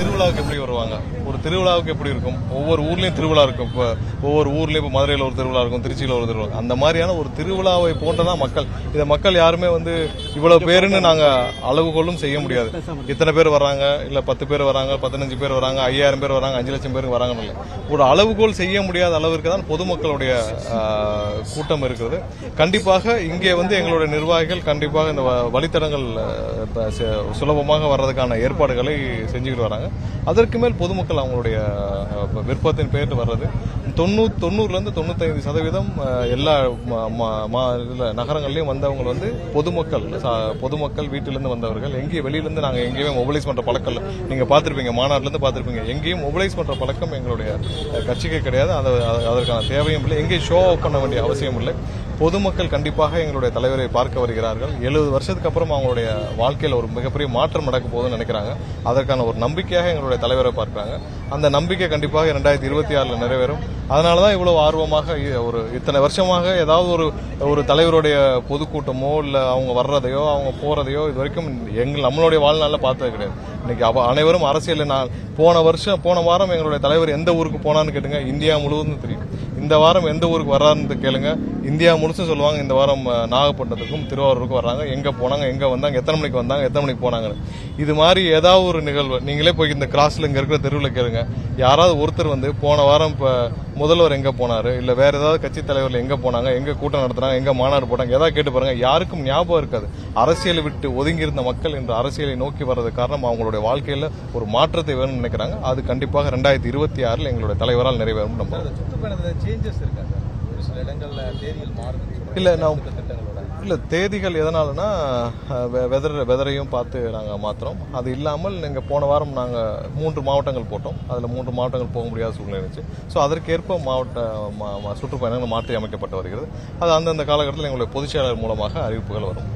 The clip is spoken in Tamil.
திருவிழாவுக்கு எப்படி வருவாங்க, ஒரு திருவிழாவுக்கு எப்படி இருக்கும், ஒவ்வொரு ஊர்லயும் திருவிழா இருக்கும். இப்போ ஒவ்வொரு ஊர்லயும் இப்போ மதுரையில் ஒரு திருவிழா இருக்கும், திருச்சியில் ஒரு திருவிழா, அந்த மாதிரியான ஒரு திருவிழாவை போன்றதான் மக்கள். இதை மக்கள் யாருமே இவ்வளவு பேருன்னு நாங்க அளவுகோலும் செய்ய முடியாது. இத்தனை பேர் வராங்க, இல்ல 10 பேர் வராங்க, 15 பேர் வராங்க, 5000 பேர் வராங்க, 5 லட்சம் பேருக்கு வராங்கன்னு இல்லை. ஒரு அளவுகோல் செய்ய முடியாத அளவிற்கு தான் பொதுமக்களுடைய கூட்டம் இருக்கிறது. கண்டிப்பாக இங்கே எங்களுடைய நிர்வாகிகள் கண்டிப்பாக இந்த வழித்தடங்கள் சுலபமாக வர்றதுக்கான ஏற்பாடுகளை செஞ்சுக்கிட்டு வராங்க. அதற்கு மேல் பொதுமக்கள் அவங்களுடைய விருப்பத்தின் பேர் வர்றது 90% 95% எல்லா நகரங்கள்லயும் வந்தவங்க பொதுமக்கள் வீட்டிலிருந்து வந்தவர்கள். எங்கேயும் வெளியிலிருந்து நாங்க எங்கேயுமே மொபிலைஸ் பண்ற பழக்கம் இல்லை. நீங்க பாத்திருப்பீங்க, மாநாட்டில இருந்து பாத்திருப்பீங்க, எங்கேயும் மொபிலைஸ் பண்ற பழக்கம் எங்களுடைய கட்சிக்கு கிடையாது. அதற்கான தேவையும் இல்லை. எங்கேயும் ஷோ ஆஃப் பண்ண வேண்டிய அவசியம் இல்லை. பொதுமக்கள் கண்டிப்பாக எங்களுடைய தலைவரை பார்க்க வருகிறார்கள். 70 வருஷத்துக்கு அப்புறம் அவங்களுடைய வாழ்க்கையில் ஒரு மிகப்பெரிய மாற்றம் நடக்க போகுதுன்னு நினைக்கிறாங்க. அதற்கான ஒரு நம்பிக்கையாக எங்களுடைய தலைவரை பார்க்கிறாங்க. அந்த நம்பிக்கை கண்டிப்பாக 2026 நிறைவேறும். அதனாலதான் இவ்வளவு ஆர்வமாக இத்தனை வருஷமாக ஏதாவது ஒரு தலைவருடைய பொதுக்கூட்டமோ இல்ல அவங்க வர்றதையோ அவங்க போறதையோ இது வரைக்கும் நம்மளுடைய வாழ்நாள்ல பார்த்தது கிடையாது. இன்னைக்கு அனைவரும் அரசியல். போன வாரம் எங்களுடைய தலைவர் எந்த ஊருக்கு போனான்னு கேட்டுங்க, இந்தியா முழுவதும் தெரியும். இந்த வாரம் எந்த ஊருக்கு வர்றாருன்னு கேளுங்க, இந்தியா முழுசும் சொல்லுவாங்க. இந்த வாரம் நாகப்பட்டினத்துக்கும் திருவாரூருக்கும் வர்றாங்க, எங்க போனாங்க, எங்க வந்தாங்க, எத்தனை மணிக்கு வந்தாங்க, எத்தனை மணிக்கு போனாங்க. இது மாதிரி ஏதாவது ஒரு நிகழ்வு நீங்களே போய் இந்த கிராஸ்ல இங்க இருக்கிற தெருவில் கேளுங்க, யாராவது ஒருத்தர் போன வாரம் முதல்வர் எங்க போனாரு, இல்ல வேற ஏதாவது கட்சி தலைவர்கள் எங்க போனாங்க, எங்க கூட்டம் நடத்தினாங்க, எங்க மாநாடு போட்டாங்க, ஏதாவது கேட்டு பாருங்க. யாருக்கும் ஞாபகம் இருக்காது. அரசியலை விட்டு ஒதுங்கி இருந்த மக்கள் இன்று அரசியலை நோக்கி வர்றது காரணம் அவங்களுடைய வாழ்க்கையில ஒரு மாற்றத்தை வேணும்னு நினைக்கிறாங்க. அது கண்டிப்பாக 2026 எங்களுடைய தலைவரால் நிறைவேறும். இல்ல தேதிகள் எதனாலனா வெதரையும் பார்த்து நாங்க மாத்திரம். அது இல்லாமல் நீங்க போன வாரம் நாங்க 3 மாவட்டங்கள் போட்டோம். அதுல 3 மாவட்டங்கள் போக முடியாத சூழ்நிலை இருந்துச்சு. சோ அதற்கேற்ப மாவட்ட சுற்றுப்பயணங்கள் மாற்றி அமைக்கப்பட்டு வருகிறது. அது அந்தந்த காலகட்டத்தில் எங்களுடைய பொதுச் செயலாளர் மூலமாக அறிவிப்புகள் வரும்.